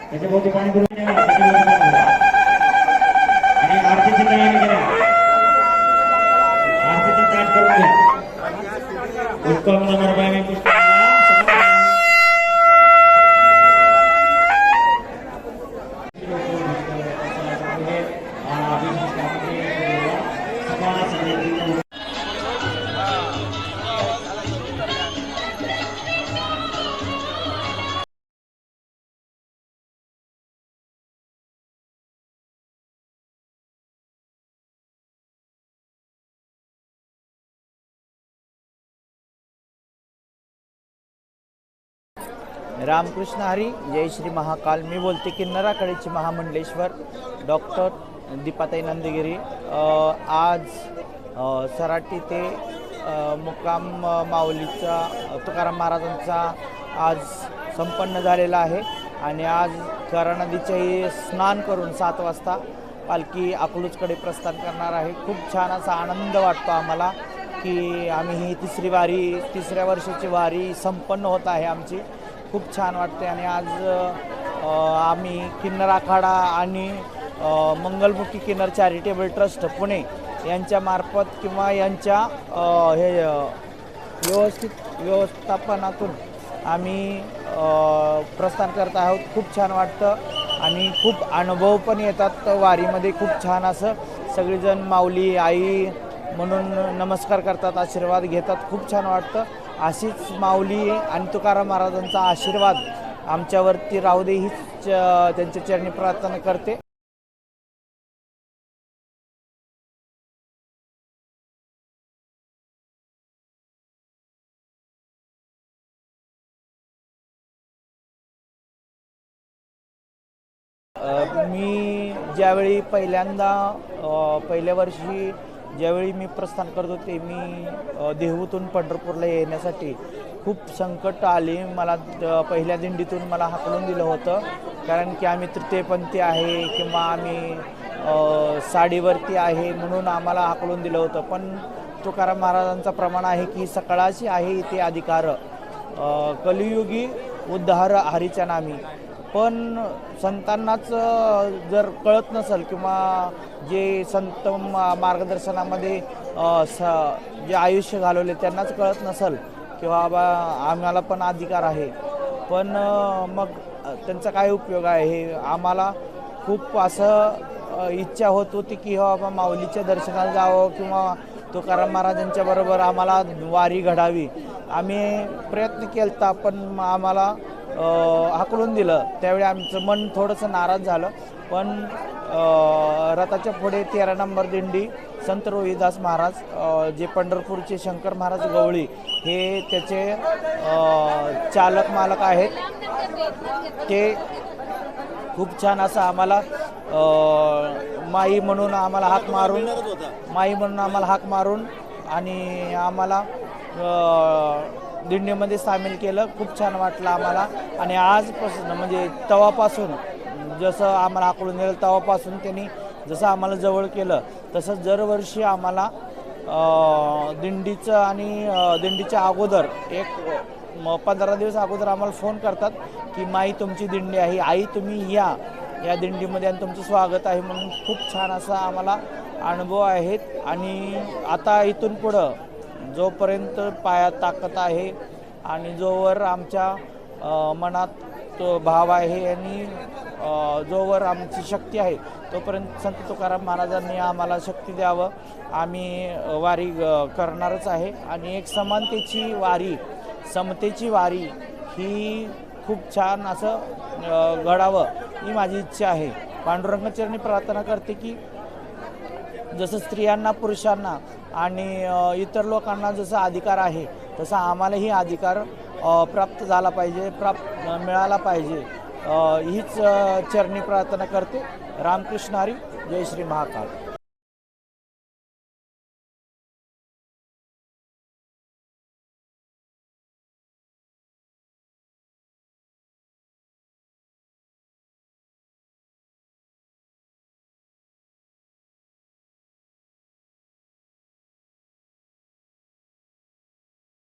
त्याच्याभोवती पाणी भरून घ्या आणि आरतीची तयारी करा. आरतीचं ताट करून घ्या. उत्तम समर्पयामी पुष्पांना रामकृष्ण हरी. जय श्री महाकाल. मी बोलते किन्नराकडेचे महामंडलेश्वर डॉक्टर दीपाताई नंदगिरी. आज सराटी ते मुक्काम माऊलीचा तुकाराम महाराजांचा आज संपन्न झालेला आहे आणि आज करा नदीचेही स्नान करून 7 वाजता पालखी अकलूजकडे प्रस्थान करणार आहे. खूप छान असा आनंद वाटतो आम्हाला की आम्ही ही तिसऱ्या वर्षाची वारी संपन्न होत आहे आमची. खूप छान वाटते आणि आज आम्ही किन्नर आखाडा आणि मंगलमुखी किन्नर चॅरिटेबल ट्रस्ट पुणे यांच्यामार्फत किंवा यांच्या हे व्यवस्थापनातून आम्ही प्रस्थान करत आहोत. खूप छान वाटतं आणि खूप अनुभव पण येतात वारीमध्ये. खूप छान असं सगळेजण माऊली आई म्हणून नमस्कार करतात, आशीर्वाद घेतात. खूप छान वाटतं. अशीच माऊली आणि तुकाराम महाराजांचा आशीर्वाद आमच्यावरती राहू दे हीच त्यांच्या चरणी प्रार्थना करते. मी ज्यावेळी पहिल्या वर्षी ज्यावेळी मी प्रस्थान करत होते, मी देहूतून पंढरपूरला येण्यासाठी खूप संकट आली. मला पहिल्या दिंडीतून मला हाकलून दिलं होतं, कारण की आम्ही तृतीयपंथी आहे किंवा आम्ही साडीवरती आहे म्हणून आम्हाला हाकलून दिलं होतं. पण तुकाराम महाराजांचा प्रमाण आहे की सकाळाची आहे इथे अधिकार, कलियुगी उद्धार हरीच्या नामी. पण संतांनाच जर कळत नसेल किंवा जे संत मार्गदर्शनामध्ये जे आयुष्य घालवले त्यांनाच कळत नसेल किंवा बाबा आम्हाला पण अधिकार आहे, पण मग त्यांचा काय उपयोग आहे. हे आम्हाला खूप असं इच्छा होत होती की बाबा माऊलीच्या दर्शनाला जावं किंवा तुकाराम महाराजांच्या बरोबर आम्हाला वारी घडावी. आम्ही प्रयत्न केला पण आम्हाला हाकलून दिलं. त्यावेळी आमचं मन थोडंसं नाराज झालं. पण रथाच्या पुढे 13 नंबर दिंडी संत रोहिदास महाराज, जे पंढरपूरचे शंकर महाराज गवळी हे त्याचे चालक मालक आहेत, ते खूप छान असं आम्हाला माई म्हणून आम्हाला हाक मारून आणि आम्हाला दिंडीमध्ये सामील केलं. खूप छान वाटलं आम्हाला. आणि आजपासून म्हणजे तेव्हापासून जसं आम्हाला हाकलून दिलं तेव्हापासून त्यांनी जसं आम्हाला जवळ केलं तसंच दरवर्षी आम्हाला दिंडीचं आणि दिंडीच्या अगोदर 15 दिवस अगोदर आम्हाला फोन करतात की माई तुमची दिंडी आहे, आई तुम्ही या दिंडीमध्ये आणि तुमचं स्वागत आहे म्हणून. खूप छान असा आम्हाला अनुभव आहेत. आणि आता इथून पुढं जोपर्यंत पायात ताकद आहे आणि जोवर आमच्या मनात तो भाव आहे आणि जोवर आमची शक्ती आहे तोपर्यंत संत तुकाराम महाराजांनी आम्हाला शक्ती द्यावं. आम्ही वारी करणारच आहे आणि एक समानतेची वारी, समतेची वारी ही खूप छान असं घडावं ही माझी इच्छा आहे. पांडुरंगाचरणी प्रार्थना करते की जसं स्त्रियांना पुरुषांना आणि इतर लोकांना जसा अधिकार आहे तसा आम्हालाही अधिकार प्राप्त झाला पाहिजे, मिळाला पाहिजे, हीच चरणी प्रार्थना करते. रामकृष्ण हरी. जय श्री महाकाल.